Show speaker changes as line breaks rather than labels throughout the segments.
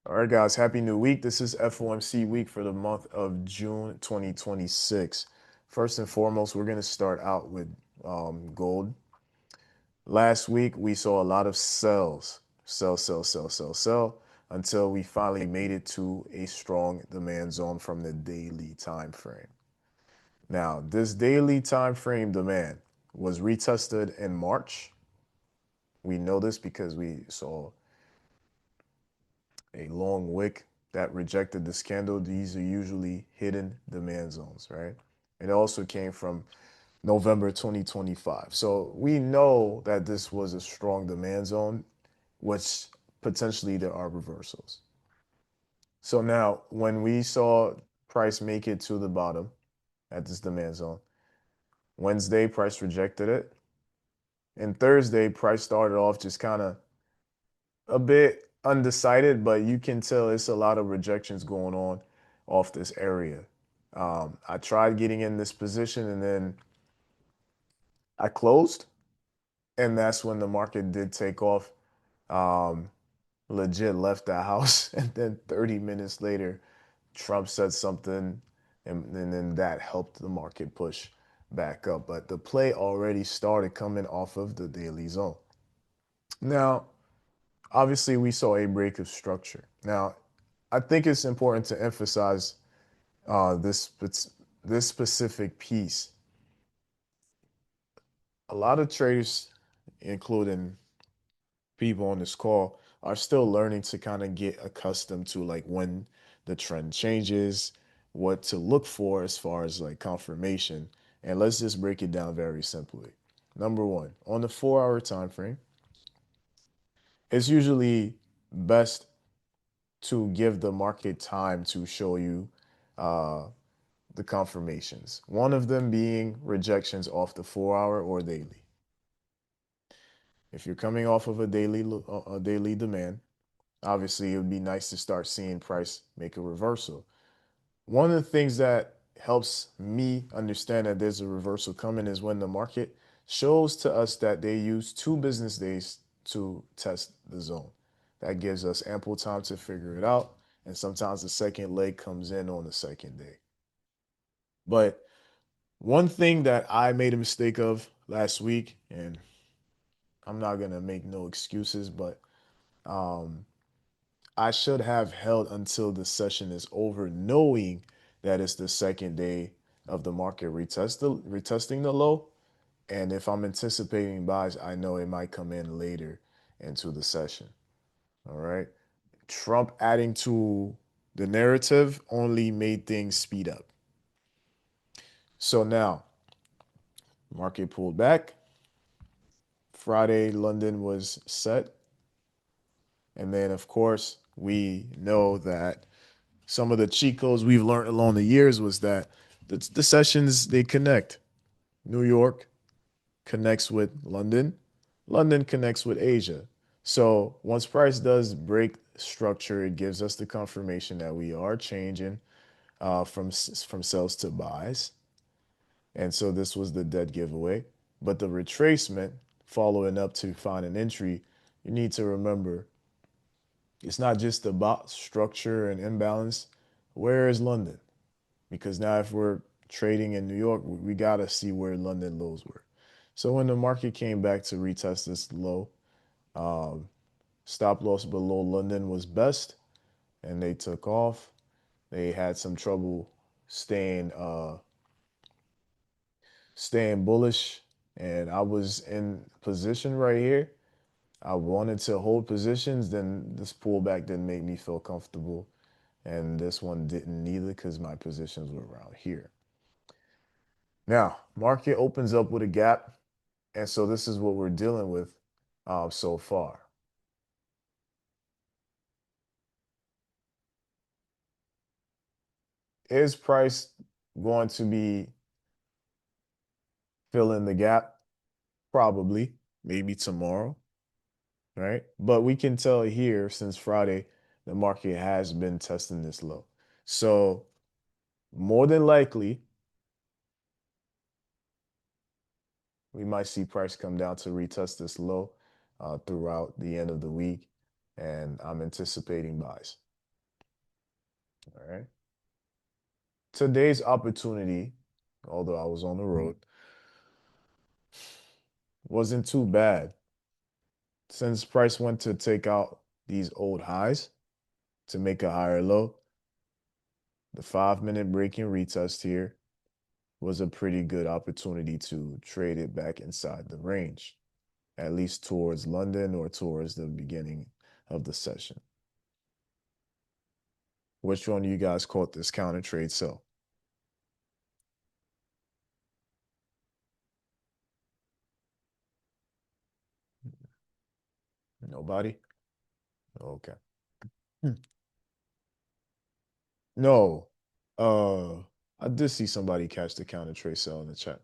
All right, guys, happy new week. This is FOMC week for the month of June 2026. First and foremost, we're going to start out with gold. Last week, we saw a lot of sells, sell, until we finally made it to a strong demand zone from the daily time frame. Now, this daily time frame demand was retested in March. We know this because we saw a long wick that rejected this candle. These are usually hidden demand zones, right? It also came from November 2025. So we know that this was a strong demand zone, which potentially there are reversals. So now, when we saw price make it to the bottom at this demand zone, Wednesday price rejected it, and Thursday price started off just kind of a bit undecided, but you can tell it's a lot of rejections going on off this area. I tried getting in this position and then I closed, and that's when the market did take off. Um, Legit left the house, and then 30 minutes later, Trump said something, and then that helped the market push back up. But the play already started coming off of the daily zone. Now, obviously, we saw a break of structure. Now, I think it's important to emphasize this specific piece. A lot of traders, including people on this call, are still learning to kind of get accustomed to like when the trend changes, what to look for as far as like confirmation. And let's just break it down very simply. Number one, on the 4 hour time frame, it's usually best to give the market time to show you uh, the confirmations. One of them being rejections off the 4 hour or daily. If you're coming off of a daily demand, obviously it would be nice to start seeing price make a reversal. One of the things that helps me understand that there's a reversal coming is when the market shows to us that they use 2 business days to test the zone. That gives us ample time to figure it out. And sometimes the second leg comes in on the second day. But one thing that I made a mistake of last week, and I'm not gonna make no excuses, but um, I should have held until the session is over, knowing that it's the second day of the market retesting the low. And if I'm anticipating buys, I know it might come in later into the session. All right. Trump adding to the narrative only made things speed up. So now, market pulled back. Friday, London was set. And then, of course, we know that some of the cheat codes we've learned along the years was that the sessions they connect. New York connects with London, London connects with Asia. So once price does break structure, it gives us the confirmation that we are changing from sells to buys. And so this was the dead giveaway. But the retracement, following up to find an entry, you need to remember it's not just about structure and imbalance. Where is London? Because now if we're trading in New York, we got to see where London lows were. So when the market came back to retest this low, um, stop loss below London was best, and they took off. They had some trouble staying staying bullish, and I was in position right here. I wanted to hold positions, then this pullback didn't make me feel comfortable, and this one didn't either because my positions were around here. Now, market opens up with a gap, and so this is what we're dealing with so far. Is price going to be filling the gap? Probably, maybe tomorrow, right? But we can tell here since Friday, the market has been testing this low. So more than likely, we might see price come down to retest this low throughout the end of the week, and I'm anticipating buys. All right. Today's opportunity, although I was on the road, wasn't too bad. Since price went to take out these old highs to make a higher low, the 5 minute break and retest here was a pretty good opportunity to trade it back inside the range, at least towards London or towards the beginning of the session. Which one of you guys caught this counter trade sell? Nobody? Okay. Hmm. No. Uh, I did see somebody catch the counter trade sell in the chat.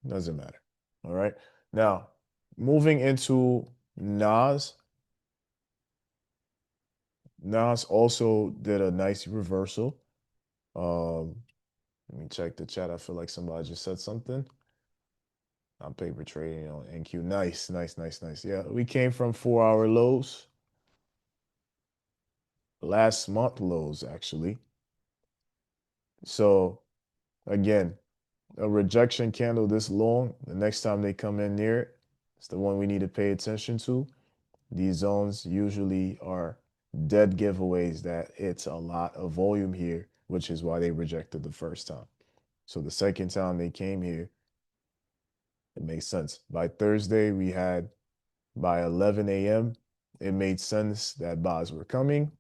Doesn't matter. All right. Now, moving into Nas. Nas also did a nice reversal. Um, Let me check the chat. I feel like somebody just said something. I'm paper trading on NQ. Nice, nice, nice, nice. Yeah, we came from 4 hour lows, last month lows, actually. So, again, a rejection candle this long, the next time they come in near it, it's the one we need to pay attention to. These zones usually are dead giveaways that it's a lot of volume here, which is why they rejected the first time. So the second time they came here, it makes sense. By Thursday, we had by 11 a.m., it made sense that buys were coming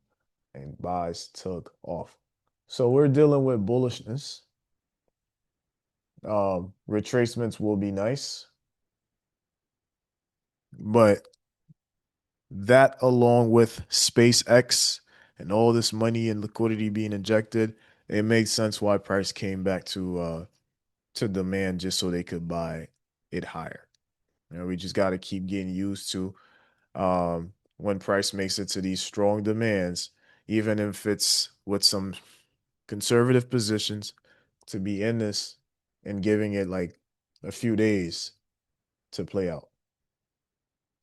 and buys took off. So we're dealing with bullishness. Retracements will be nice, but that along with SpaceX and all this money and liquidity being injected, it makes sense why price came back to demand just so they could buy it higher. You know, we just got to keep getting used to when price makes it to these strong demands, even if it's with some conservative positions, to be in this and giving it like a few days to play out.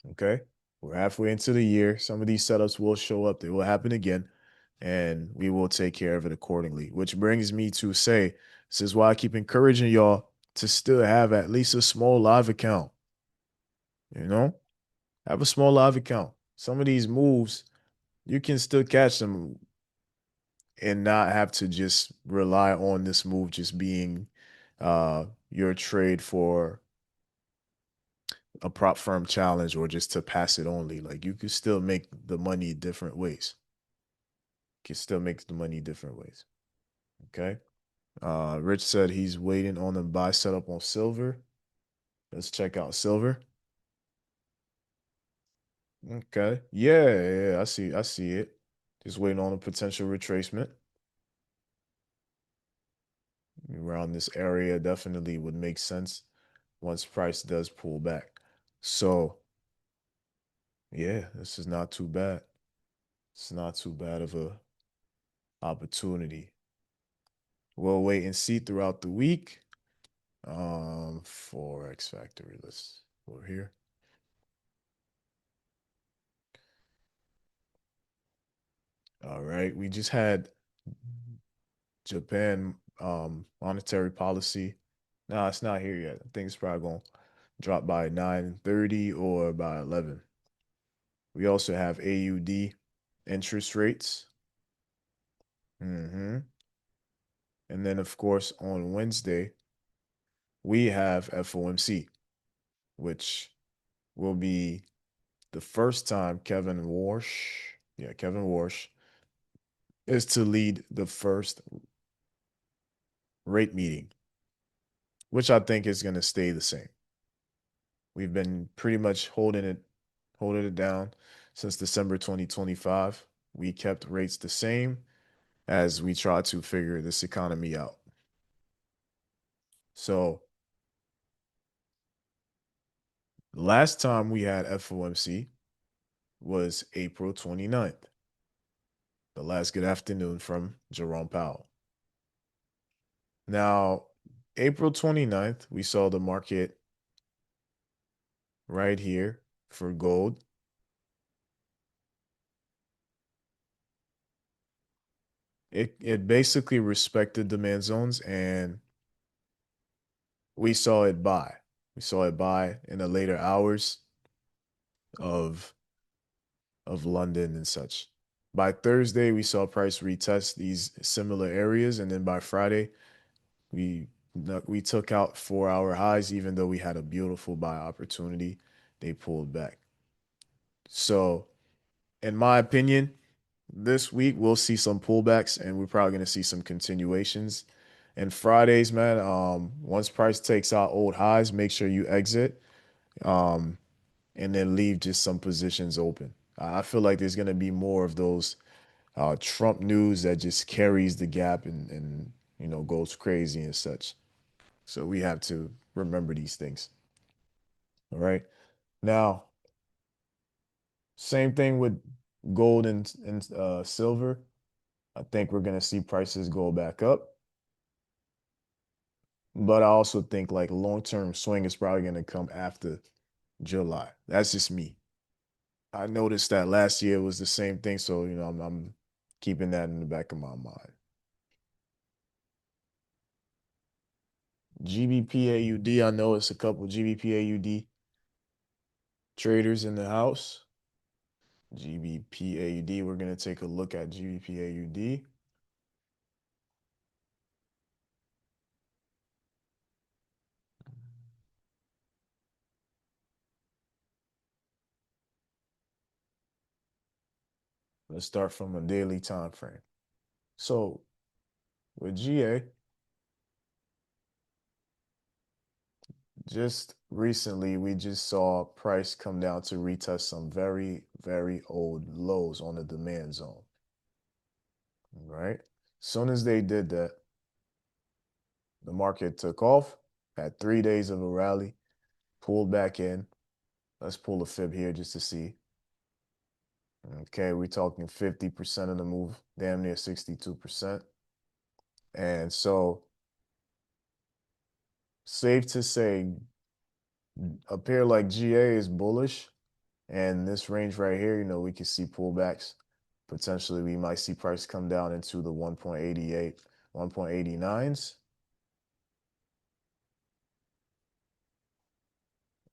Okay. We're halfway into the year. Some of these setups will show up. They will happen again, and we will take care of it accordingly. Which brings me to say, this is why I keep encouraging y'all to still have at least a small live account. You know, have a small live account. Some of these moves, you can still catch them and not have to just rely on this move just being your trade for a prop firm challenge or just to pass it only. Like you can still make the money different ways. You can still make the money different ways. Okay. Rich said he's waiting on the buy setup on silver. Let's check out silver. Okay. Yeah, yeah, I see it. Just waiting on a potential retracement. Around this area definitely would make sense once price does pull back. So yeah, this is not too bad. It's not too bad of a opportunity. We'll wait and see throughout the week. Forex Factory. Let's go here. All right, we just had Japan monetary policy. No, it's not here yet. I think it's probably gonna drop by 9:30 or by 11. We also have AUD interest rates. hmm And then, of course, on Wednesday, we have FOMC, which will be the first time Kevin Warsh is to lead the first rate meeting, which I think is going to stay the same. We've been pretty much holding it down since December 2025. We kept rates the same as we try to figure this economy out. So last time we had FOMC was April 29th, the last good afternoon from Jerome Powell. Now, April 29th, we saw the market right here for gold it basically respected demand zones, and we saw it buy. We saw it buy in the later hours of London and such. By Thursday, we saw price retest these similar areas, and then by Friday, we we took out 4 hour highs, even though we had a beautiful buy opportunity. They pulled back. So, in my opinion, this week we'll see some pullbacks, and we're probably gonna see some continuations. And Fridays, man, once price takes out old highs, make sure you exit, um, and then leave just some positions open. I feel like there's gonna be more of those Trump news that just carries the gap and goes crazy and such. So we have to remember these things. All right. Now, same thing with gold and silver. I think we're gonna see prices go back up. But I also think like long-term swing is probably gonna come after July. That's just me. I noticed that last year was the same thing, so I'm keeping that in the back of my mind. GBP AUD, I know it's a couple GBP AUD traders in the house. GBP AUD, we're gonna take a look at GBP AUD. Let's start from a daily time frame. So with GA, just recently we just saw price come down to retest some very, very old lows on the demand zone. Right? Soon as they did that, the market took off, had 3 days of a rally, pulled back in. Let's pull a fib here just to see. Okay, we're talking 50% of the move, damn near 62%. And so, safe to say, a pair like GA is bullish. And this range right here, we could see pullbacks. Potentially, we might see price come down into the 1.88, 1.89s.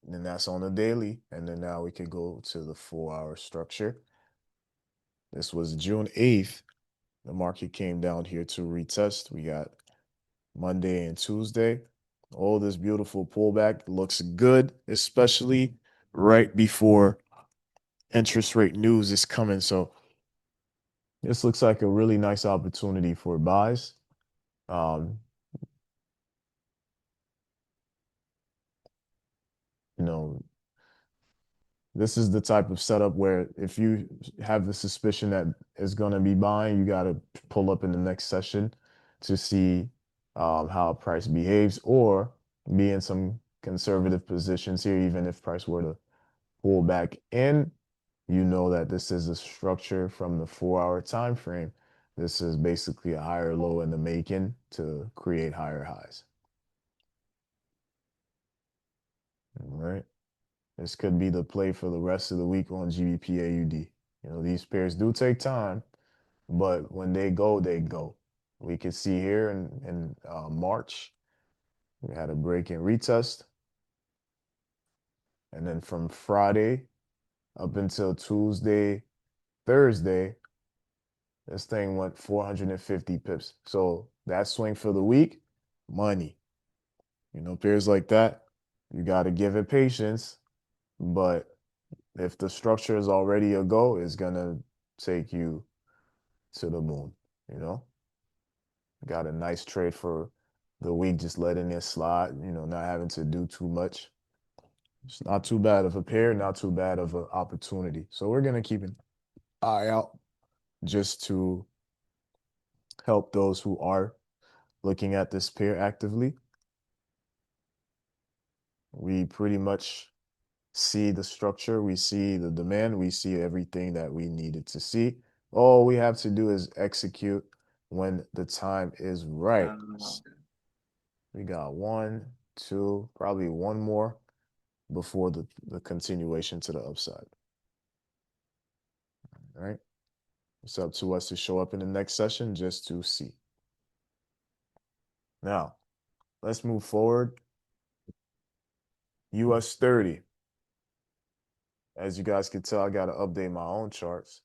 And then that's on the daily. And then now we could go to the 4 hour structure. This was June 8th. The market came down here to retest. We got Monday and Tuesday. All this beautiful pullback looks good, especially right before interest rate news is coming. So this looks like a really nice opportunity for buys. Um, you know, this is the type of setup where if you have the suspicion that it's going to be buying, you got to pull up in the next session to see how price behaves, or be in some conservative positions here, even if price were to pull back in. You know that this is a structure from the 4 hour time frame. This is basically a higher low in the making to create higher highs. All right. This could be the play for the rest of the week on GBP AUD. These pairs do take time, but when they go, they go. We could see here in March, we had a break in retest. And then from Friday up until Tuesday, Thursday, this thing went 450 pips. So that swing for the week, money. Pairs like that, you got to give it patience. But if the structure is already a go, it's going to take you to the moon, you know? Got a nice trade for the week, just letting it slide, not having to do too much. It's not too bad of a pair, not too bad of an opportunity. So we're going to keep an eye out just to help those who are looking at this pair actively. We pretty much see the structure, we see the demand, we see everything that we needed to see. All we have to do is execute when the time is right. We got one, two, probably one more before the continuation to the upside. All right. It's up to us to show up in the next session just to see. Now, let's move forward. US 30. As you guys can tell, I got to update my own charts.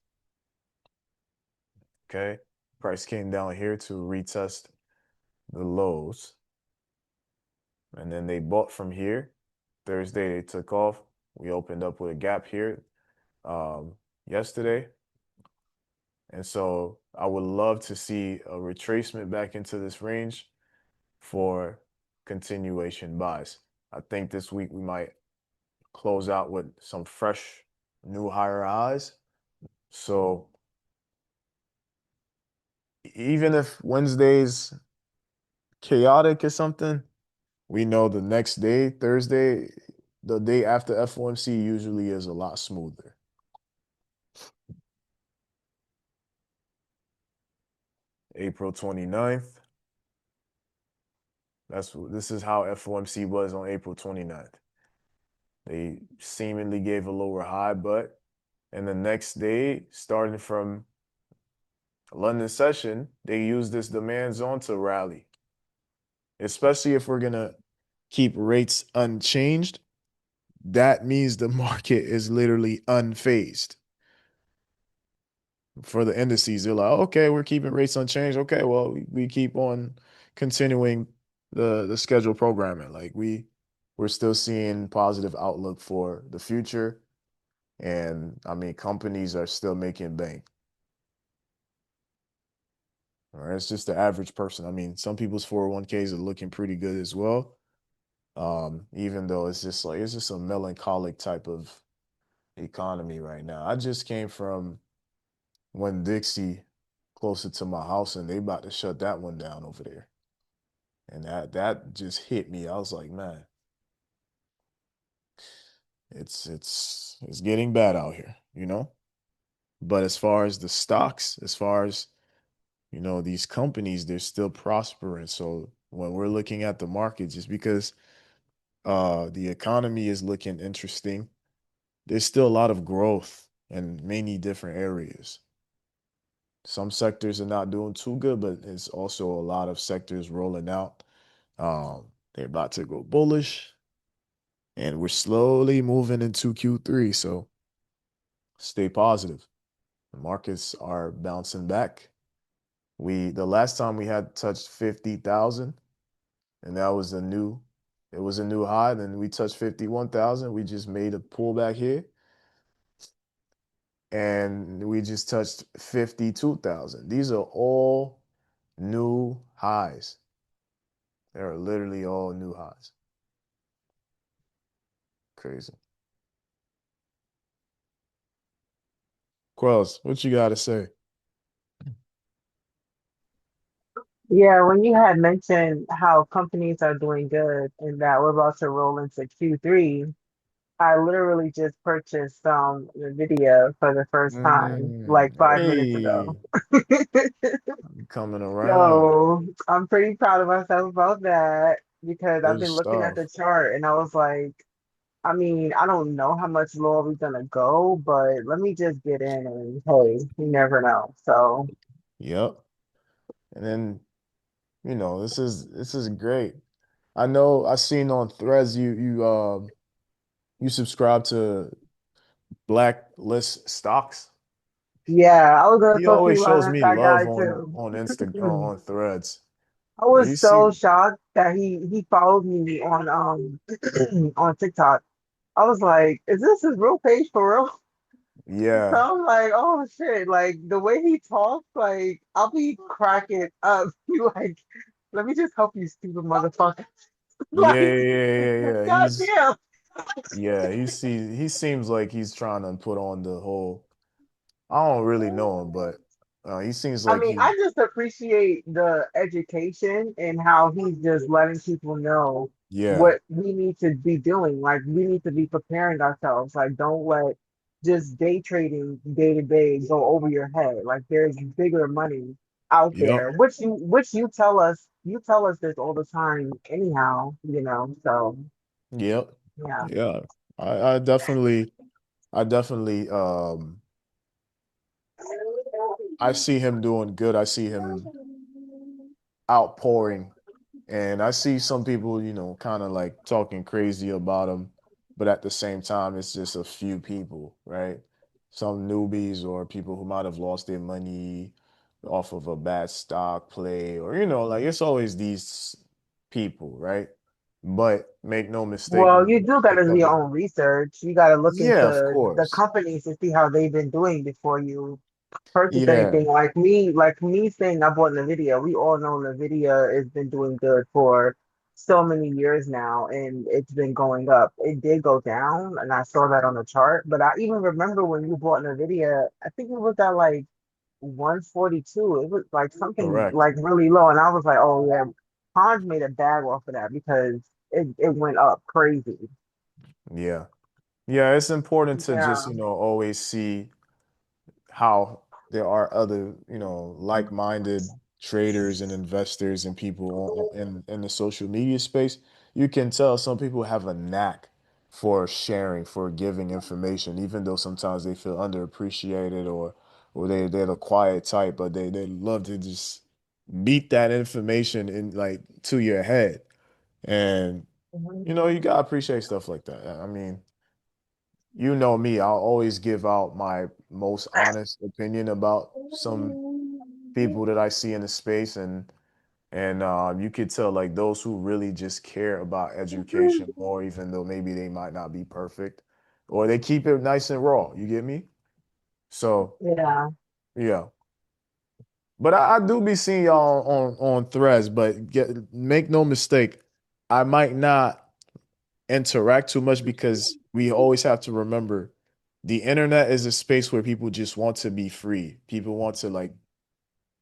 Okay. Price came down here to retest the lows. And then they bought from here. Thursday, they took off. We opened up with a gap here yesterday. And so I would love to see a retracement back into this range for continuation buys. I think this week we might close out with some fresh new higher highs. So even if Wednesday's chaotic or something, we know the next day, Thursday, the day after FOMC usually is a lot smoother. April 29th. This is how FOMC was on April 29th. They seemingly gave a lower high, but and the next day, starting from London session, they used this demand zone to rally. Especially if we're gonna keep rates unchanged, that means the market is literally unfazed. For the indices, they're like, okay, we're keeping rates unchanged. Okay, well, we keep on continuing the scheduled programming. Like we're still seeing positive outlook for the future. And I mean, companies are still making bank. All right, it's just the average person. I mean, some people's 401ks are looking pretty good as well. Even though it's just a melancholic type of economy right now. I just came from Winn-Dixie closer to my house, and they about to shut that one down over there. And that just hit me. I was like, man, it's getting bad out here, you know? But as far as the stocks, as far as, these companies, they're still prospering. So when we're looking at the market, just because the economy is looking interesting, there's still a lot of growth in many different areas. Some sectors are not doing too good, but it's also a lot of sectors rolling out. They're about to go bullish, and we're slowly moving into Q3. So stay positive. The markets are bouncing back. The last time we had touched 50,000, and it was a new high. Then we touched 51,000. We just made a pullback here, and we just touched 52,000. These are all new highs. They are literally all new highs. Crazy. Quells, what you got to say?
Yeah, when you had mentioned how companies are doing good and that we're about to roll into Q3, I literally just purchased Nvidia for the first time like 5 minutes ago.
Hey, I'm coming around.
So I'm pretty proud of myself about that because I've
Good
been looking at the
stuff.
chart and I was like, I mean, I don't know how much lower we're gonna go, but let me just get in and hey, you never know. So
Yep. And then, this is great. I know I seen on Threads you subscribe to Blacklist Stocks.
yeah, I was gonna
He
talk to
always
you
shows
about
me
that
love
guy
on
too.
on Threads.
I
Yeah,
was
you
so
see,
shocked that he followed me on on TikTok. I was like, is this his real page for real? So
yeah,
I'm like, oh shit, like the way he talks, like I'll be cracking up. Be like, let me just help you, stupid motherfucker.
yeah,
Like,
yeah, yeah, yeah, yeah.
goddamn.
He seems like he's trying to put on the whole. I don't really know him, but he seems
I
like
mean, I just appreciate the education and how he's just letting people know
yeah,
what we need to be doing. Like we need to be preparing ourselves. Like don't let just day trading day to day go over your head. Like there's bigger money out
yep,
there, which you tell us this all the time anyhow, you know. So
yep,
yeah.
yeah. I definitely I see him doing good. I see him outpouring. And I see some people, kind of like talking crazy about him, but at the same time, it's just a few people, right? Some newbies or people who might have lost their money off of a bad stock play, or, like it's always these people, right? But make no mistake,
Well, you do got
it
to do
comes
your
with,
own research. You got to look
yeah, of
into the
course.
companies to see how they've been doing before you purchase
Yeah,
anything. Like me saying I bought Nvidia. We all know Nvidia has been doing good for so many years now, and it's been going up. It did go down, and I saw that on the chart. But I even remember when you bought Nvidia. I think it was at like 142. It was like something
correct.
like really low, and I was like, oh yeah, Hans made a bag off of that because it went up crazy.
Yeah. Yeah, it's important to just,
Yeah.
always see how there are other, like-minded traders and investors and people in the social media space. You can tell some people have a knack for sharing, for giving information, even though sometimes they feel underappreciated or they're the quiet type, but they love to just beat that information in like to your head. And you gotta appreciate stuff like that. I mean, you know me, I'll always give out my most honest opinion about some people that I see in the space, and you could tell like those who really just care about education more, even though maybe they might not be perfect, or they keep it nice and raw. You get me? So
Yeah.
yeah, but I do be seeing y'all on threads, but make no mistake, I might not interact too much because we always have to remember the internet is a space where people just want to be free. People want to like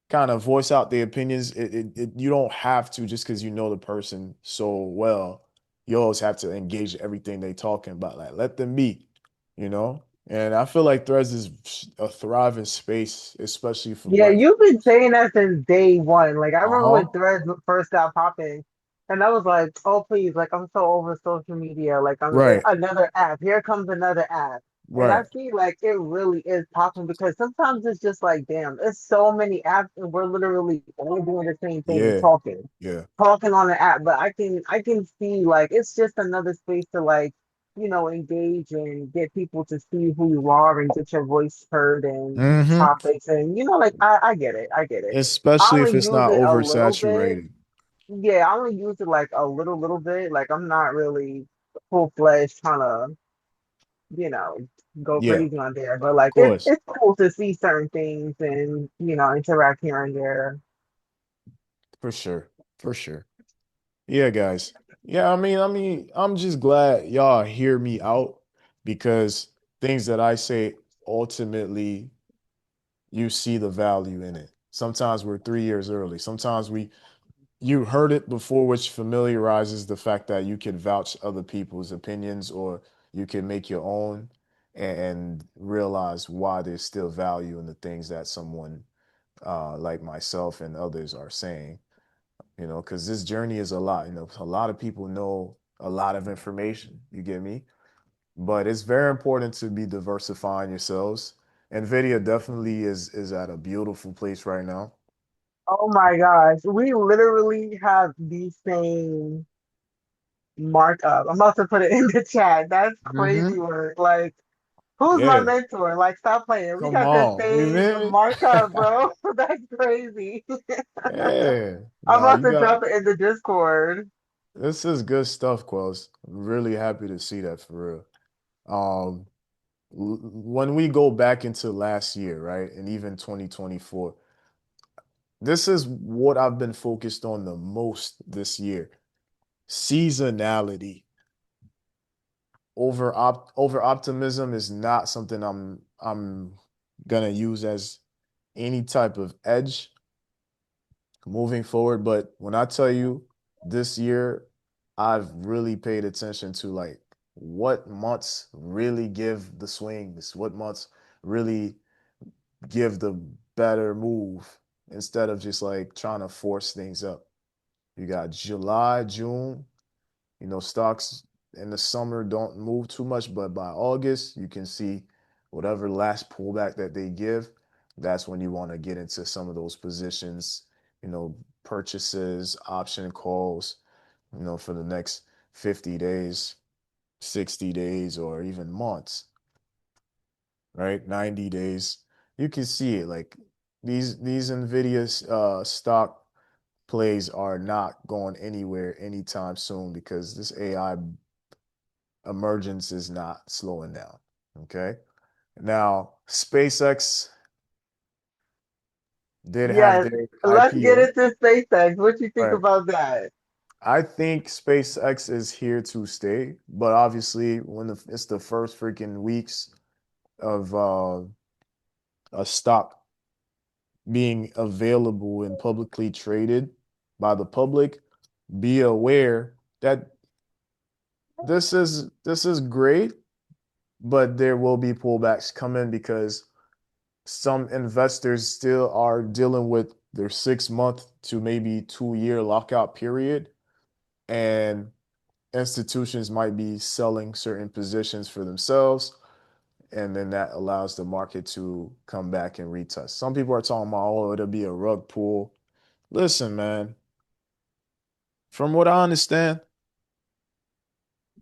kind of voice out their opinions. You don't have to just because you know the person so well. You always have to engage everything they talking about. Like let them be, you know. And I feel like Threads is a thriving space, especially for
Yeah,
Black
you've been
folks.
saying that since day one. Like I remember when
Uh-huh.
Threads first got popping, and I was like, "Oh please!" Like I'm so over social media. Like
Right.
another app. Here comes another app, and I
Right.
see like it really is popping because sometimes it's just like, damn, it's so many apps, and we're literally all doing the same thing,
Yeah.
talking,
Yeah.
talking on the app. But I can see like it's just another space to like engage and get people to see who you are and get your voice heard and
Hmm.
topics and like I get it. I get it. I
Especially
only
if it's
use
not
it a little bit.
oversaturated.
Yeah, I only use it like a little bit. Like I'm not really full fledged trying to, you know, go
Yeah, of
crazy on there. But like
course.
it's cool to see certain things and interact here and there.
For sure. For sure. Yeah, guys. Yeah, I mean, I'm just glad y'all hear me out because things that I say ultimately you see the value in it. Sometimes we're 3 years early. Sometimes you heard it before, which familiarizes the fact that you can vouch other people's opinions or you can make your own and realize why there's still value in the things that someone like myself and others are saying. Because this journey is a lot. A lot of people know a lot of information. You get me? But it's very important to be diversifying yourselves. NVIDIA definitely is at a beautiful place right now.
Oh my gosh, we literally have the same markup. I'm about to put it in the chat. That's crazy
Hmm.
work. Like, who's my
Yeah,
mentor? Like, stop playing. We
come
got the
on. You
same
feel me?
markup, bro. That's crazy.
Yeah.
I'm
Nah,
about
you
to
got
drop it in the Discord.
this is good stuff, Quells. Really happy to see that for real. Um, when we go back into last year, right, and even 2024, this is what I've been focused on the most this year. Seasonality. Over optimism is not something I'm gonna use as any type of edge moving forward. But when I tell you this year, I've really paid attention to like what months really give the swings, what months really give the better move instead of just like trying to force things up. You got July, June, stocks in the summer don't move too much, but by August, you can see whatever last pullback that they give. That's when you want to get into some of those positions, you know, purchases, option calls, for the next 50 days, 60 days, or even months, right? 90 days. You can see it like these Nvidia stock plays are not going anywhere anytime soon because this AI emergence is not slowing down. Okay. Now, SpaceX did have
Yes,
their
let's get
IPO.
into SpaceX. What you think
Right.
about that?
I think SpaceX is here to stay, but obviously, when it's the first freaking weeks of a stock being available and publicly traded by the public, be aware that this is great, but there will be pullbacks coming because some investors still are dealing with their 6 month to maybe 2 year lockout period, and institutions might be selling certain positions for themselves, and then that allows the market to come back and retest. Some people are talking about, oh, it'll be a rug pull. Listen, man, from what I understand,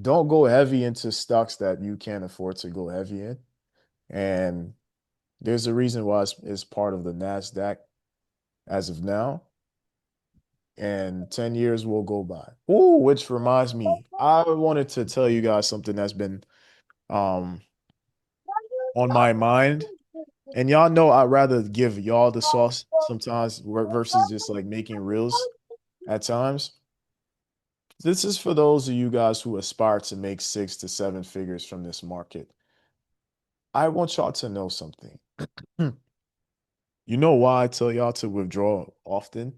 don't go heavy into stocks that you can't afford to go heavy in. And there's a reason why it's part of the NASDAQ as of now. And 10 years will go by. Oh, which reminds me, I wanted to tell you guys something that's been um on my mind. And y'all know I'd rather give y'all the sauce sometimes versus just like making reels at times. This is for those of you guys who aspire to make 6 to 7 figures from this market. I want y'all to know something. You know why I tell y'all to withdraw often?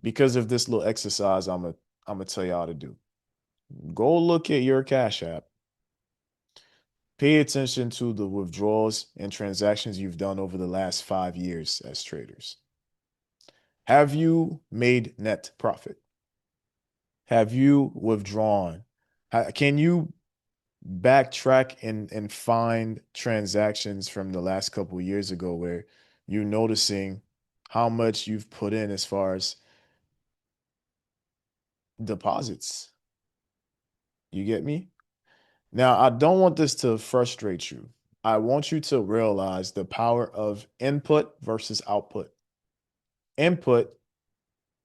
Because of this little exercise I'm gonna tell y'all to do. Go look at your Cash App. Pay attention to the withdrawals and transactions you've done over the last 5 years as traders. Have you made net profit? Have you withdrawn? Can you backtrack and find transactions from the last couple of years ago where you're noticing how much you've put in as far as deposits? You get me? Now, I don't want this to frustrate you. I want you to realize the power of input versus output. Input,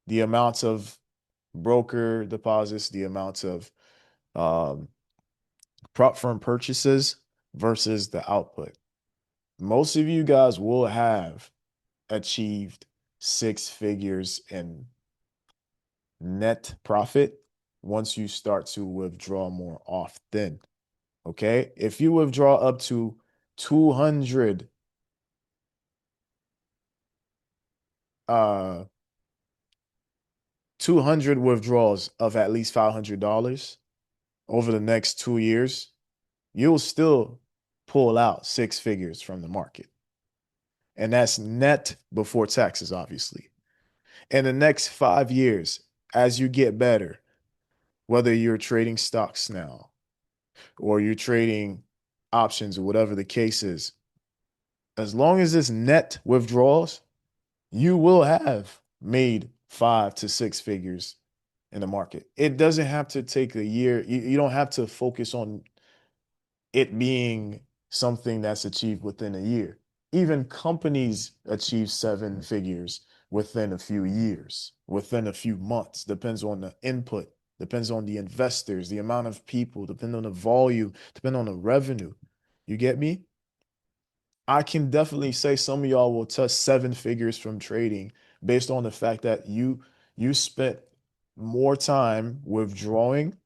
the amounts of broker deposits, the amounts of um, prop firm purchases versus the output. Most of you guys will have achieved 6 figures in net profit once you start to withdraw more often. Okay. If you withdraw up to 200, uh, 200 withdrawals of at least $500 over the next 2 years, you'll still pull out 6 figures from the market. And that's net before taxes, obviously. In the next 5 years, as you get better, whether you're trading stocks now or you're trading options or whatever the case is, as long as it's net withdrawals, you will have made 5 to 6 figures in the market. It doesn't have to take a year. You don't have to focus on it being something that's achieved within a year. Even companies achieve 7 figures within a few years, within a few months. Depends on the input, depends on the investors, the amount of people, depend on the volume, depend on the revenue. You get me? I can definitely say some of y'all will touch 7 figures from trading based on the fact that you spent more time withdrawing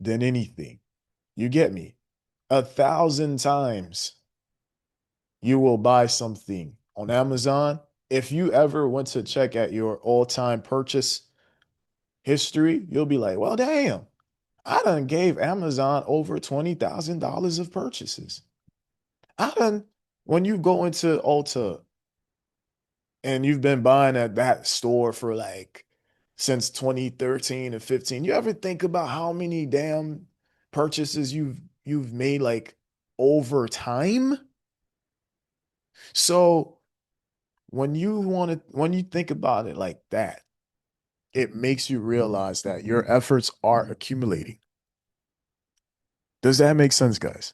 than anything. You get me? 1,000 times you will buy something on Amazon. If you ever went to check at your all-time purchase history, you'll be like, well, damn, I done gave Amazon over $20,000 of purchases. I done, when you go into Ulta and you've been buying at that store for like since 2013 and 15, you ever think about how many damn purchases you've made like over time? So when you think about it like that, it makes you realize that your efforts are accumulating. Does that make sense, guys?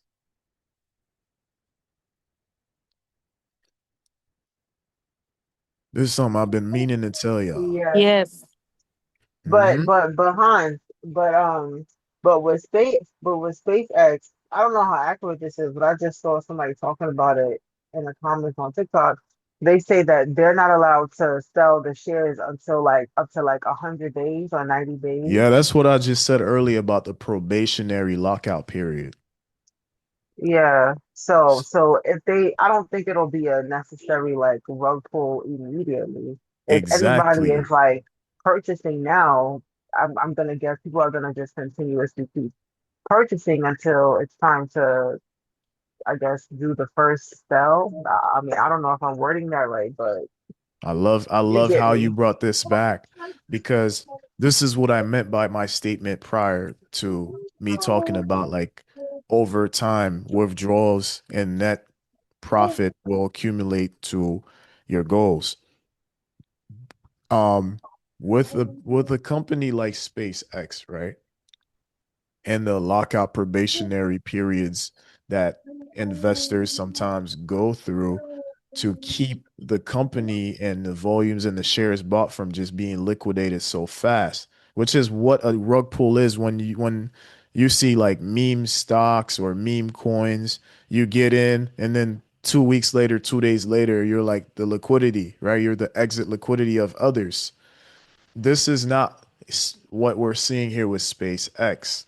This is something I've been meaning to tell y'all.
Yeah.
Yes.
Hmm.
But Hans, but with SpaceX, I don't know how accurate this is, but I just saw somebody talking about it in the comments on TikTok. They say that they're not allowed to sell the shares until like up to like 100 days or 90 days.
Yeah, that's what I just said earlier about the probationary lockout period.
Yeah. So
S-
so if they, I don't think it'll be a necessary like rug pull immediately. If anybody is
Exactly.
like purchasing now, I'm gonna guess people are gonna just continuously keep purchasing until it's time to, I guess, do the first sell. I mean, I don't know if I'm wording that right, but
I
you
love
get
how you
me.
brought this back because this is what I meant by my statement prior to me talking about like over time withdrawals and net profit will accumulate to your goals. Um, with a company like SpaceX, right? And the lockout probationary periods that investors sometimes go through to keep the company and the volumes and the shares bought from just being liquidated so fast, which is what a rug pull is when you see like meme stocks or meme coins, you get in and then 2 weeks later, 2 days later, you're like the liquidity, right? You're the exit liquidity of others. This is not what we're seeing here with SpaceX.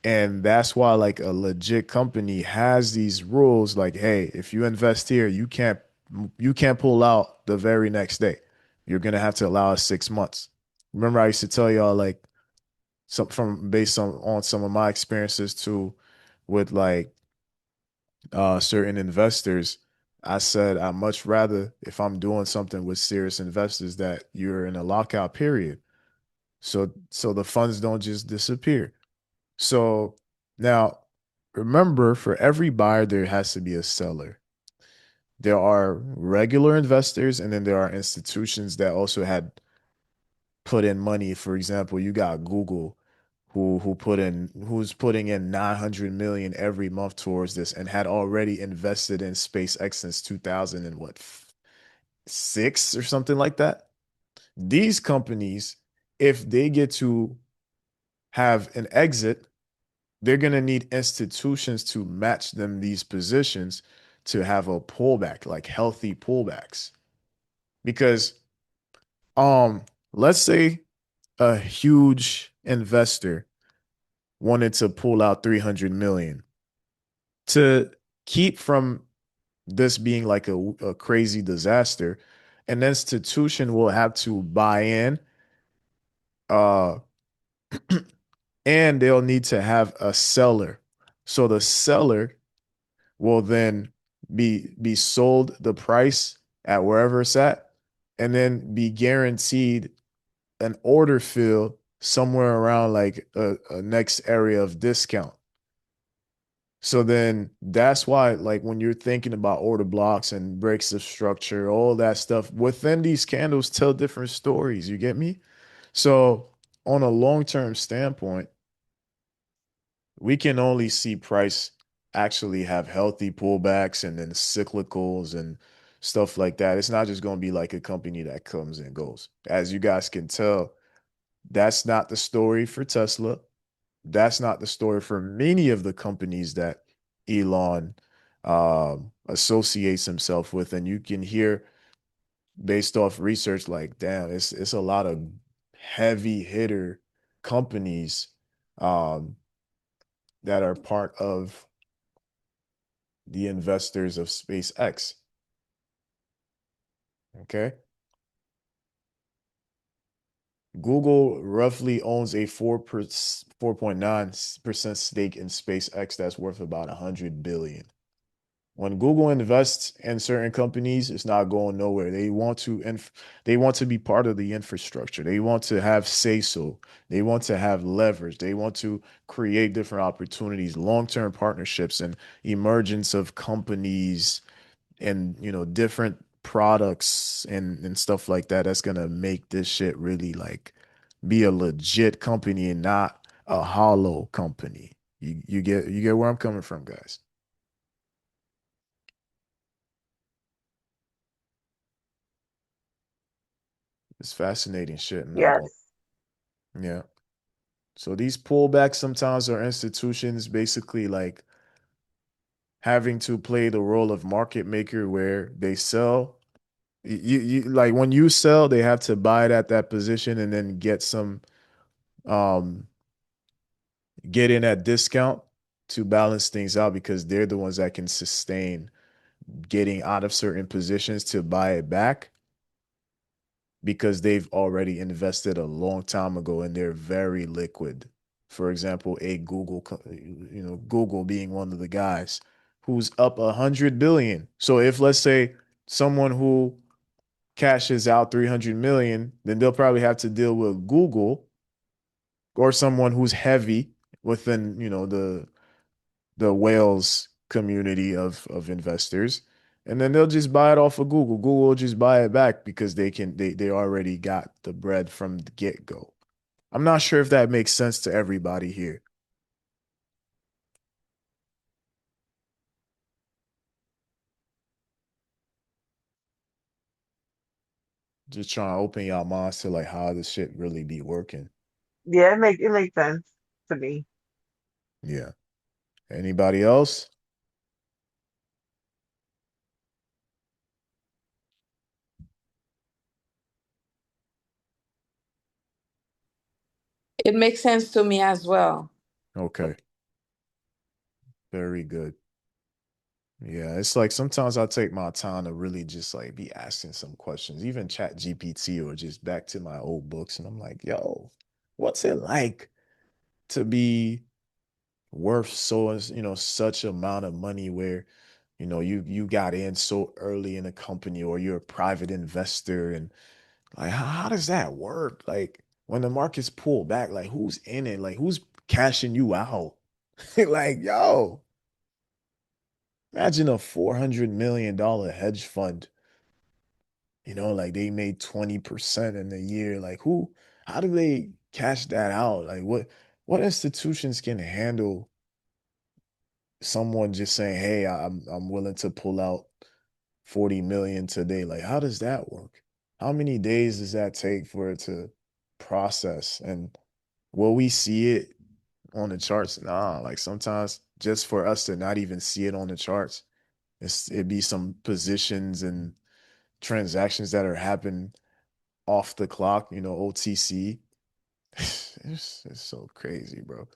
And that's why like a legit company has these rules like, hey, if you invest here, you can't pull out the very next day. You're gonna have to allow us 6 months. Remember, I used to tell y'all like some from based on some of my experiences too with like certain investors. I said I much rather if I'm doing something with serious investors that you're in a lockout period. So the funds don't just disappear. So now remember, for every buyer, there has to be a seller. There are regular investors, and then there are institutions that also had put in money. For example, you got Google, who's putting in 900 million every month towards this and had already invested in SpaceX since 2000 and what, six or something like that. These companies, if they get to have an exit, they're going to need institutions to match them these positions to have a pullback, like healthy pullbacks. Because um let's say a huge investor wanted to pull out 300 million to keep from this being like a crazy disaster, an institution will have to buy in uh and they'll need to have a seller. So the seller will then be sold the price at wherever it's at and then be guaranteed an order fill somewhere around like a next area of discount. So then that's why like when you're thinking about order blocks and breaks of structure, all that stuff within these candles tell different stories, you get me? So on a long-term standpoint, we can only see price actually have healthy pullbacks and then cyclicals and stuff like that. It's not just going to be like a company that comes and goes. As you guys can tell, that's not the story for Tesla. That's not the story for many of the companies that Elon associates himself with. And you can hear based off research, like, damn, it's a lot of heavy hitter companies um, that are part of the investors of SpaceX. Okay. Google roughly owns a 4.9% stake in SpaceX that's worth about 100 billion. When Google invests in certain companies, it's not going nowhere. They want to be part of the infrastructure. They want to have say so. They want to have leverage. They want to create different opportunities, long-term partnerships and emergence of companies and different products and stuff like that that's gonna make this shit really like be a legit company and not a hollow company. You get where I'm coming from, guys. It's fascinating shit, man. But
Yes.
yeah. So these pullbacks sometimes are institutions basically like having to play the role of market maker where they sell. You like when you sell, they have to buy it at that position and then um get in at discount to balance things out because they're the ones that can sustain getting out of certain positions to buy it back because they've already invested a long time ago and they're very liquid. For example, Google being one of the guys who's up 100 billion. So if let's say someone who cashes out 300 million, then they'll probably have to deal with Google or someone who's heavy within, the whales community of investors, and then they'll just buy it off of Google. Google will just buy it back because they already got the bread from the get-go. I'm not sure if that makes sense to everybody here. Just trying to open y'all minds to like how this shit really be working.
Yeah, it makes sense to me.
Yeah. Anybody else?
It makes sense to me as well.
Okay. Very good. Yeah, it's like sometimes I take my time to really just like be asking some questions, even chat GPT or just back to my old books. And I'm like, yo, what's it like to be worth such amount of money where, you got in so early in a company or you're a private investor and like how does that work? Like when the markets pull back, like who's in it? Like who's cashing you out? Like, yo, imagine a $400 million hedge fund. Like they made 20% in a year. Like how do they cash that out? Like what institutions can handle someone just saying, "Hey, I'm willing to pull out 40 million today." Like how does that work? How many days does that take for it to process? And will we see it on the charts? Nah, like sometimes just for us to not even see it on the charts, it'd be some positions and transactions that are happening off the clock, OTC. It's so crazy, bro.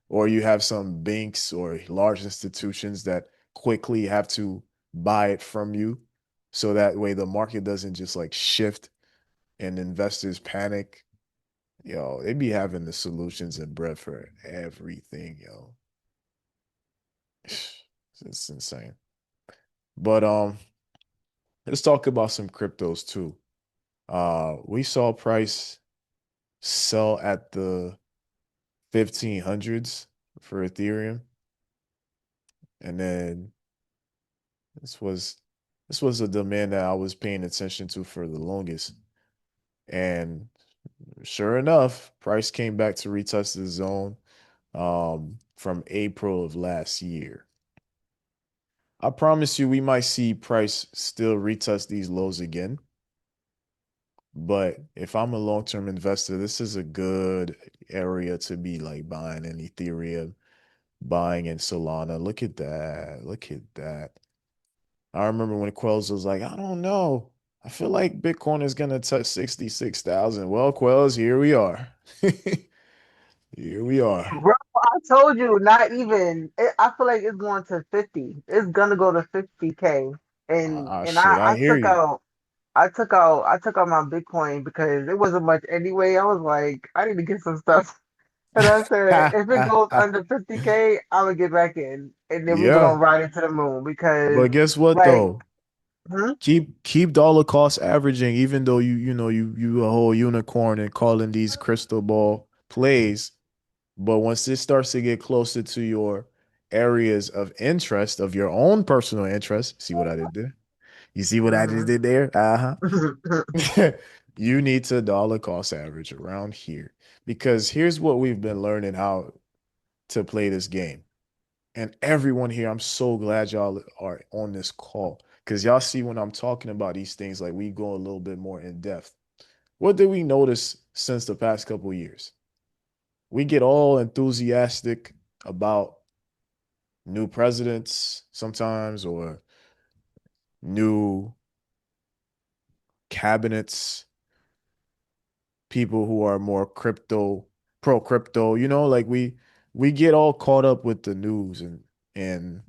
Or you have some banks or large institutions that quickly have to buy it from you. So that way the market doesn't just like shift and investors panic. Yo, they be having the solutions and bread for everything, yo. It's insane. But let's talk about some cryptos too. We saw price sell at the 1500s for Ethereum. And then this was this was a demand that I was paying attention to for the longest. And sure enough, price came back to retest the zone from April of last year. I promise you we might see price still retest these lows again. But if I'm a long-term investor, this is a good area to be like buying in Ethereum, buying in Solana. Look at that. Look at that. I remember when Quells was like, I don't know. I feel like Bitcoin is gonna touch 66,000. Well, Quells, here we are. Here we are.
Bro, I told you, not even. I feel like it's going to 50. It's gonna go to 50K. And
Ah,
and
shit,
I,
I
I
hear
took
you.
out I took out my Bitcoin because it wasn't much anyway. I was like, I need to get some stuff. And I said, if it goes under 50K, I'm gonna get back in. And then we're gonna
Yeah,
ride it to the moon because
but guess what
like
though?
hmm?
Keep dollar cost averaging, even though you a whole unicorn and calling these crystal ball plays. But once this starts to get closer to your areas of interest, of your own personal interest, see what I did there? You see what I just
Mhm.
did there? Uh-huh. You need to dollar cost average around here because here's what we've been learning how to play this game. And everyone here, I'm so glad y'all are on this call because y'all see when I'm talking about these things, like we go a little bit more in depth. What did we notice since the past couple years? We get all enthusiastic about new presidents sometimes or new cabinets, people who are more pro crypto, like we get all caught up with the news and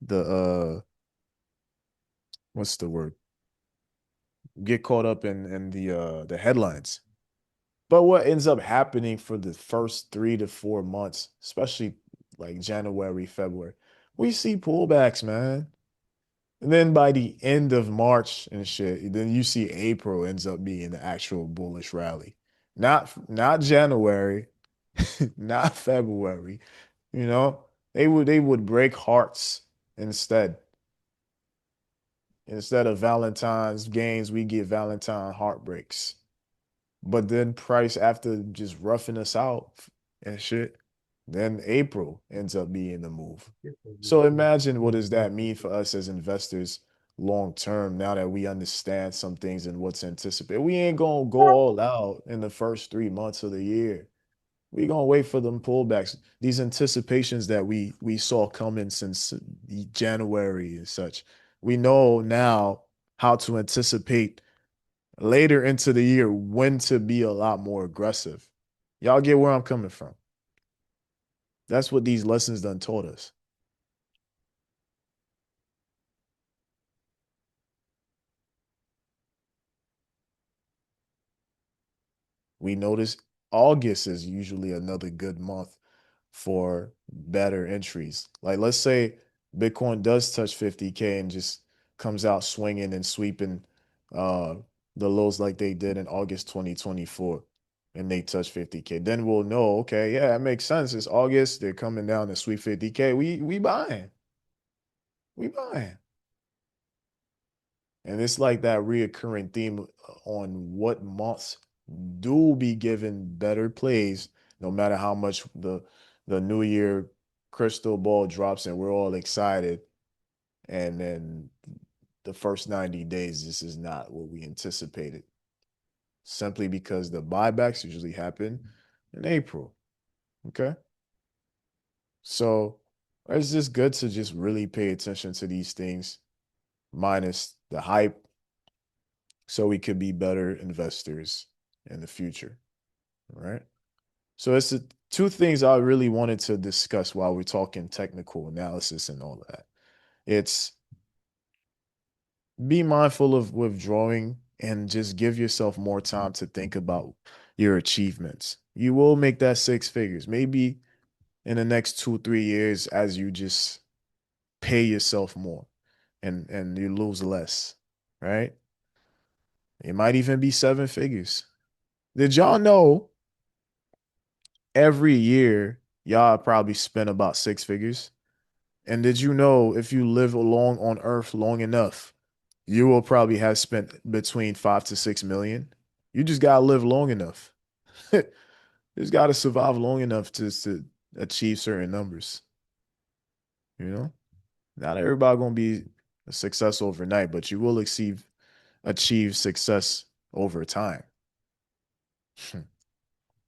the what's the word? Get caught up in the headlines. But what ends up happening for the first 3 to 4 months, especially like January, February, we see pullbacks, man. And then by the end of March and shit, then you see April ends up being the actual bullish rally. Not January, not February. You know, they would break hearts instead. Instead of Valentine's gains, we get Valentine heartbreaks. But then price after just roughing us out and shit, then April ends up being the move. So imagine what does that mean for us as investors long term now that we understand some things and what's anticipated. We ain't gonna go all out in the first 3 months of the year. We gonna wait for them pullbacks. These anticipations that we saw coming since January and such. We know now how to anticipate later into the year when to be a lot more aggressive. Y'all get where I'm coming from. That's what these lessons done taught us. We notice August is usually another good month for better entries. Like let's say Bitcoin does touch 50K and just comes out swinging and sweeping uh the lows like they did in August 2024 and they touch 50K. Then we'll know, okay, yeah, that makes sense. It's August, they're coming down to sweep 50K. We buying. We buying. And it's like that reoccurring theme on what months do be given better plays, no matter how much the new year crystal ball drops and we're all excited. And then the first 90 days, this is not what we anticipated. Simply because the buybacks usually happen in April. Okay. So it's just good to just really pay attention to these things, minus the hype, so we could be better investors in the future. All right. So it's two things I really wanted to discuss while we're talking technical analysis and all that. It's be mindful of withdrawing and just give yourself more time to think about your achievements. You will make that six figures, maybe in the next 2, 3 years as you just pay yourself more and you lose less, right? It might even be seven figures. Did y'all know every year y'all probably spend about six figures? And did you know if you live along on Earth long enough, you will probably have spent between 5 to 6 million? You just gotta live long enough. You just gotta survive long enough to achieve certain numbers. You know, not everybody gonna be a success overnight, but you will achieve success over time.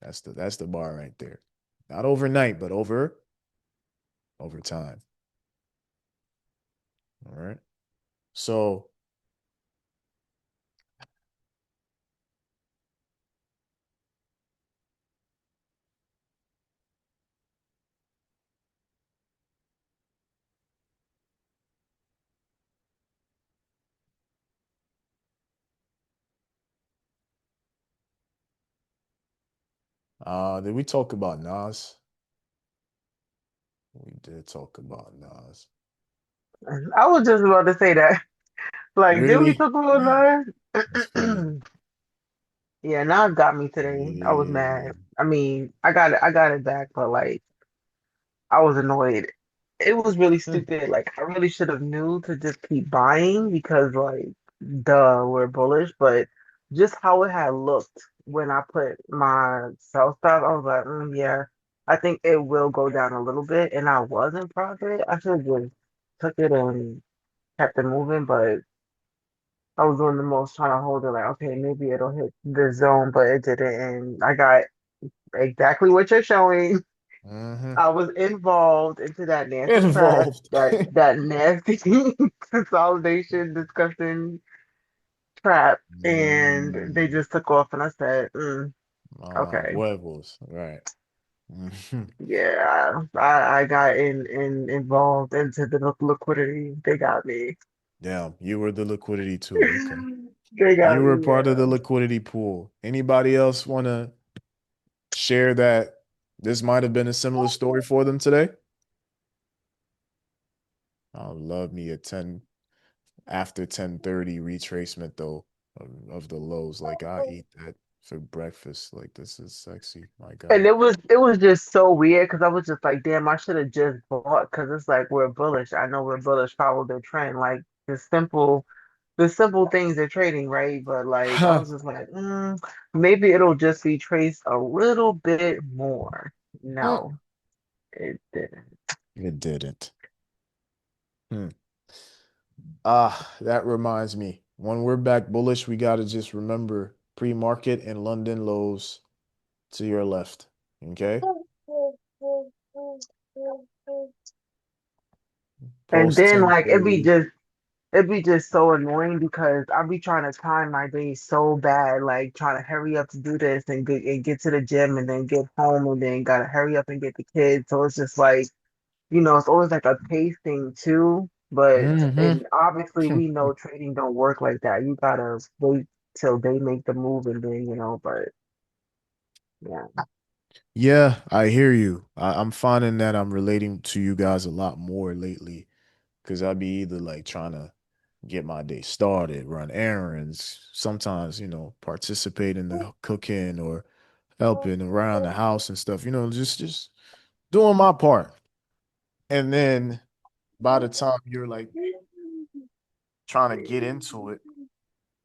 That's the bar right there. Not overnight, but over time. All right. So did we talk about Nas? We did talk about Nas.
I was just about to say that. Like, did we
Really?
talk about
That's funny.
that? Yeah, now it got me today. I was
Yeah.
mad. I mean, I got it back, but like I was annoyed. it was really
Hmm.
stupid. Like I really should have knew to just keep buying because like duh, we're bullish, but just how it had looked when I put my sell stop, I was like, yeah, I think it will go down a little bit, and I was in profit. I should have just took it and kept it moving, but I was doing the most trying to hold it like, okay, maybe it'll hit the zone, but it didn't, and I got exactly what you're showing.
Hmm.
I was involved into that nasty crash,
Involved.
that nasty consolidation discussion trap, and they
Mm,
just took off, and I said,
mama
okay,
huevos. Right. Mhm.
yeah, I got involved into the liquidity. They got me.
Damn, you were the liquidity too. Okay.
They got
You were
me.
part of the
Yeah.
liquidity pool. Anybody else want to share that this might have been a similar story for them today? I would love me a 10 after 10:30 retracement though of the lows. Like I eat that for breakfast. Like this is sexy. My
And
God.
it was just so weird because I was just like, damn, I should have just bought because it's like we're bullish. I know we're bullish, follow the trend. Like the simple things they're trading, right? But like I was just like, maybe it'll just be traced a little bit more. No, it didn't.
It didn't. Hmm. That reminds me. When we're back bullish, we gotta just remember pre-market and London lows to your left. Okay?
And
Post
then like
10:30.
it'd be just so annoying because I'll be trying to time my day so bad, like trying to hurry up to do this and get to the gym and then get home and then gotta hurry up and get the kids. So it's just like, it's always like a pace thing too. But
Hmm.
and obviously we know trading don't work like that. You gotta wait till they make the move and then, but yeah.
Yeah, I hear you. I'm finding that I'm relating to you guys a lot more lately because I be either like trying to get my day started, run errands, sometimes, participate in the cooking or helping around the house and stuff, just doing my part. And then by the time you're like trying to get into it,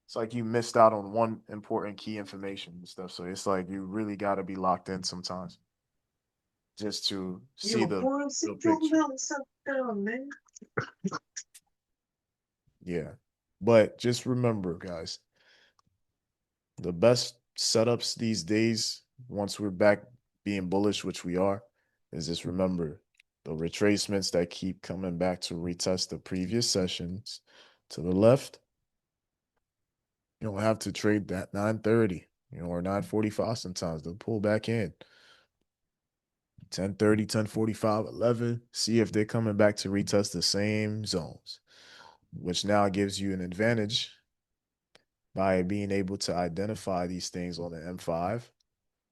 it's like you missed out on one important key information and stuff. So it's like you really got to be locked in sometimes just to see
Yo,
the
boy, sit
real
your
picture.
little self down, man.
Yeah. But just remember, guys, the best setups these days, once we're back being bullish, which we are, is just remember the retracements that keep coming back to retest the previous sessions to the left. You don't have to trade that 9:30, or 9:45 sometimes. They'll pull back in. 10:30, 10:45, 11. See if they're coming back to retest the same zones, which now gives you an advantage by being able to identify these things on the M5,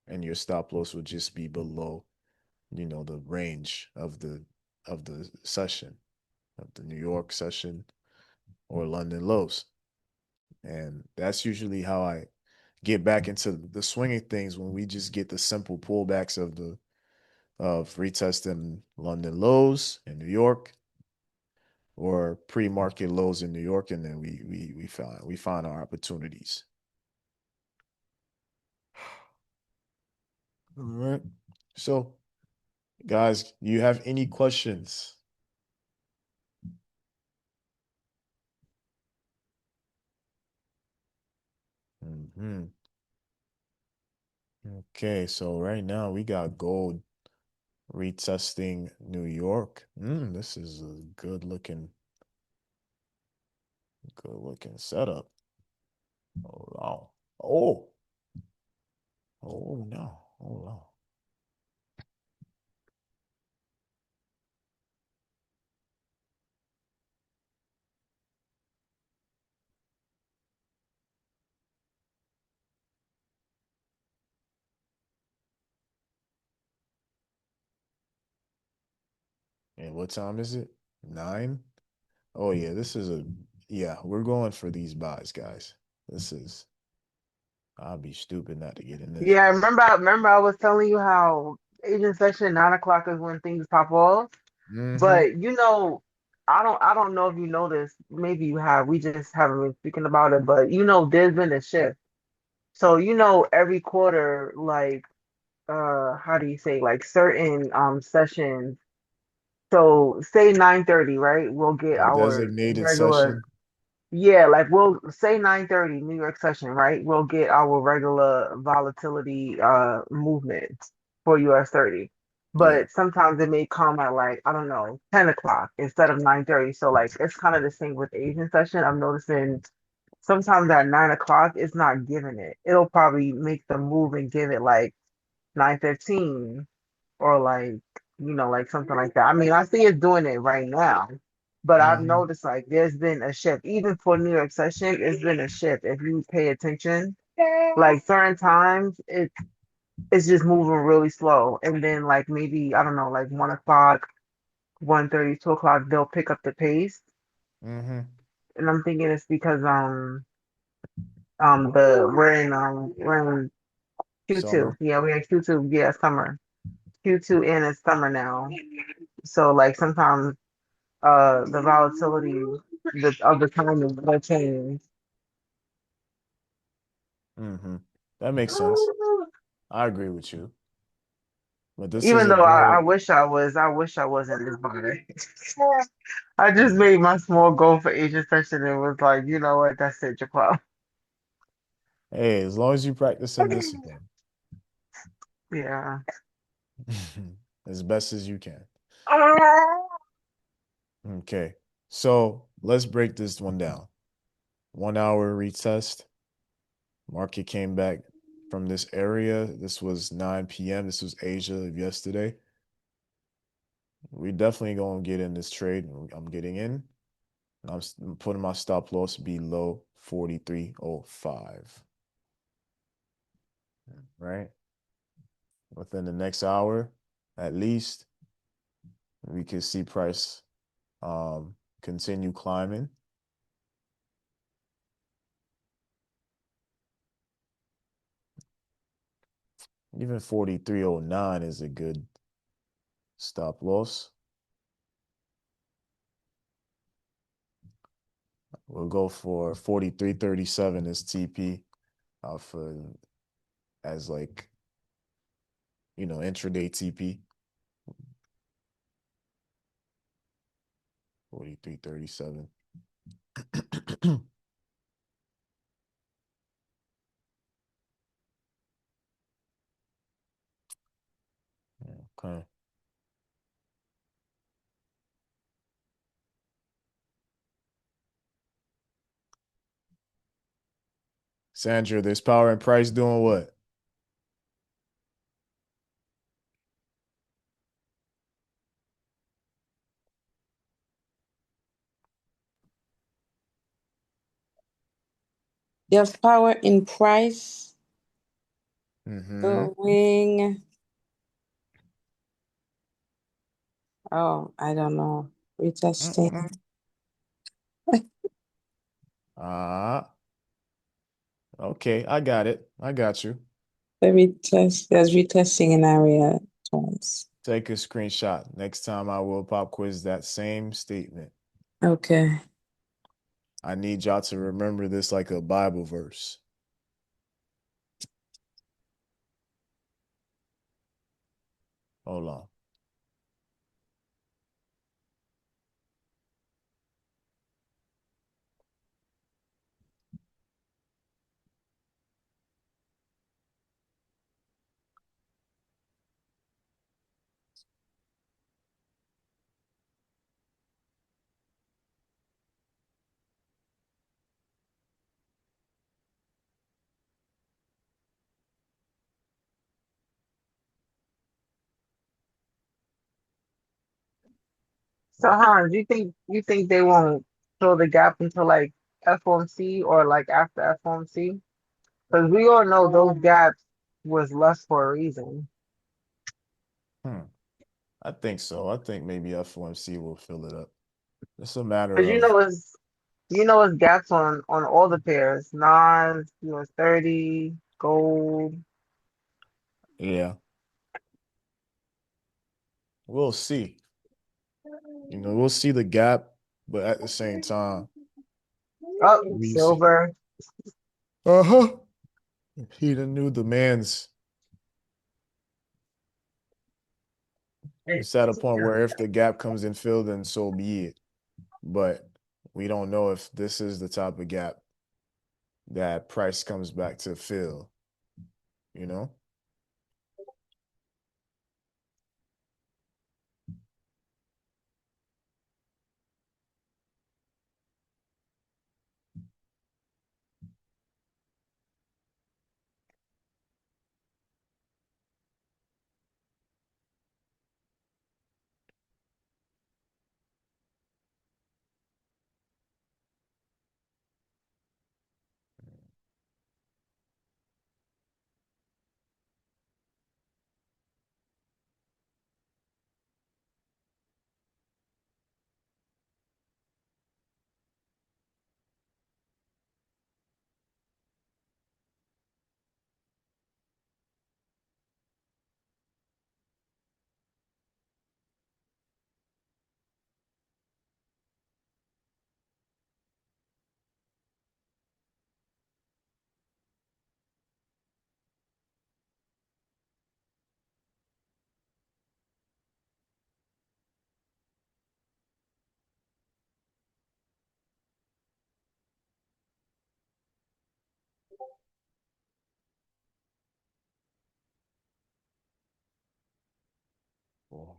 and your stop loss would just be below, the range of the session, of the New York session or London lows. And that's usually how I get back into the swinging things when we just get the simple pullbacks of retesting London lows in New York or pre-market lows in New York, and then we find our opportunities. All right. So, guys, you have any questions? Hmm. Okay, so right now we got gold retesting New York. This is a good looking setup. Hold on. Oh, oh no. Hold on. And what time is it? 9? Oh yeah, yeah, we're going for these buys, guys. This is I'll be stupid not to get in this.
Yeah, remember I was telling you how Asian session 9 o'clock is when things pop off.
Mm-hmm.
But I don't know if you know this. Maybe you have. We just haven't been speaking about it. But there's been a shift. So every quarter, like how do you say, like certain sessions. So say 9:30, right? We'll get
A
our
designated
regular.
session.
Yeah, like we'll say 9:30 New York session, right? We'll get our regular volatility movement for US 30.
Yeah.
But sometimes it may come at, like, I don't know, 10 o'clock instead of 9:30. So like it's kind of the same with Asian session. I'm noticing sometimes at 9 o'clock it's not giving it. It'll probably make the move and give it like 9:15 or like something like that. I mean, I see it's doing it right now, but I've
Mm-hmm.
noticed like there's been a shift. Even for New York session, it's been a shift. If you pay attention, like certain times it's just moving really slow. And then like maybe, I don't know, like 1 o'clock, 1:30, 2 o'clock, they'll pick up the pace.
Mm-hmm.
And I'm thinking it's because the we're in Q2.
Summer.
Yeah, we're in Q2, yeah, summer. Q2 and it's summer now. So like sometimes the volatility of the timing will change.
Mm-hmm. That makes sense. I agree with you. But this is
Even
a
though I
good.
wish I wish I wasn't this buy. I just made my small goal for Asian session and was like, you know what, that's it, Jaquel.
Hey, as long as you practice in discipline,
Yeah.
as best as you can. Okay. So let's break this one down. 1 hour retest. Market came back from this area. This was 9 p.m. This was Asia of yesterday. We definitely gonna get in this trade. I'm getting in. I'm putting my stop loss below 43.05. Right? Within the next hour, at least, we could see price continue climbing. Even 43.09 is a good stop loss. We'll go for 43.37 as TP for as like intraday TP. 43.37. Okay. Sandra, there's power and price doing what?
There's power in price
Mm-hmm.
going. Oh, I don't know. Retesting.
Ah, okay, I got it. I got you.
The retest. There's retesting in area twice.
Take a screenshot. Next time I will pop quiz that same statement.
Okay.
I need y'all to remember this like a Bible verse. Hold on.
So Hans, you think they won't fill the gap until like FOMC or like after FOMC? Because we all know those gaps was left for a reason.
Hmm. I think so. I think maybe FOMC will fill it up. It's a matter
Because
of
it's gaps on all the pairs. Nas, US 30, gold.
yeah. We'll see. we'll see the gap, but at the same time,
Oh,
we see.
silver.
Uh-huh. He the new demands. It's at a point where if the gap comes in filled, then so be it. But we don't know if this is the type of gap that price comes back to fill, you know? Oh.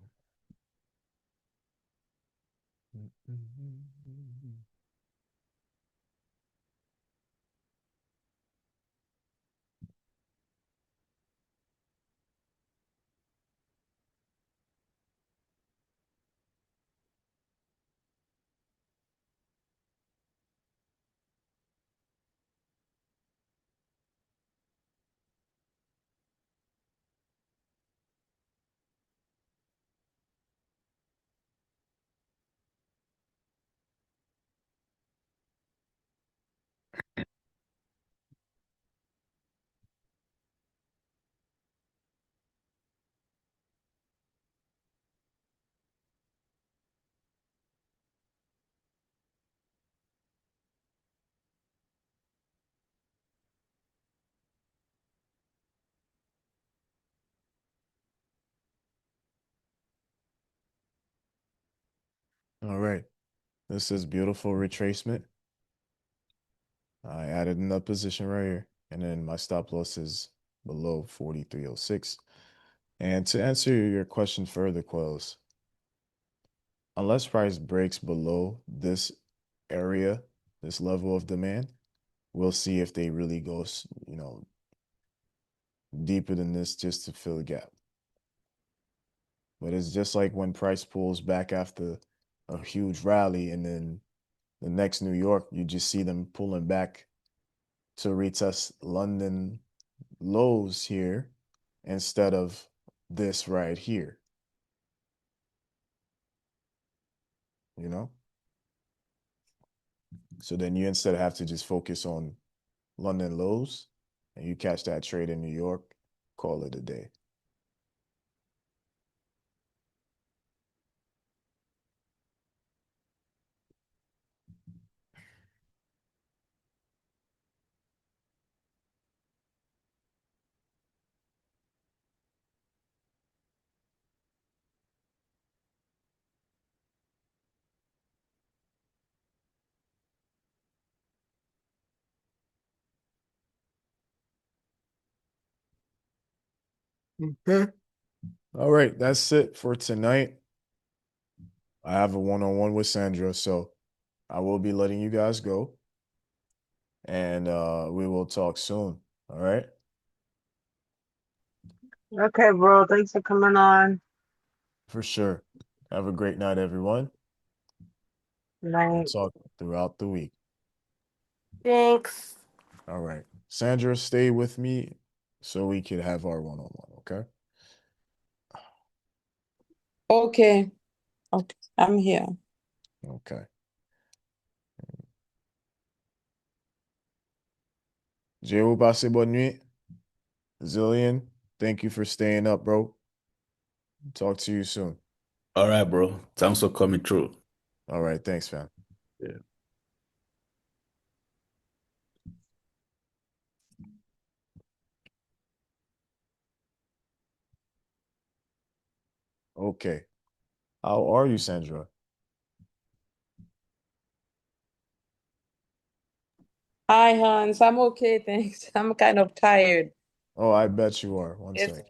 All right. This is beautiful retracement. I added another position right here, and then my stop loss is below 43.06. And to answer your question further, Quells, unless price breaks below this area, this level of demand, we'll see if they really go, deeper than this just to fill a gap. But it's just like when price pulls back after a huge rally, and then the next New York, you just see them pulling back to retest London lows here instead of this right here, you know? So then you instead have to just focus on London lows and you catch that trade in New York, call it a day. Okay. All right, that's it for tonight. I have a one-on-one with Sandra, so I will be letting you guys go. And we will talk soon. All right.
Okay, bro. Thanks for coming on.
For sure. Have a great night, everyone. We'll
Night.
talk throughout the week.
Thanks.
All right. Sandra, stay with me so we could have our one-on-one, okay?
Okay. Okay. I'm here.
Okay. Je vous passe bonne nuit. Zillion, thank you for staying up, bro. Talk to you soon.
All right, bro. Thanks for coming through.
All right, thanks, fam.
Yeah.
Okay. How are you, Sandra?
Hi, Hans. I'm okay, thanks. I'm kind of tired.
Oh, I bet you are. One
It's
sec.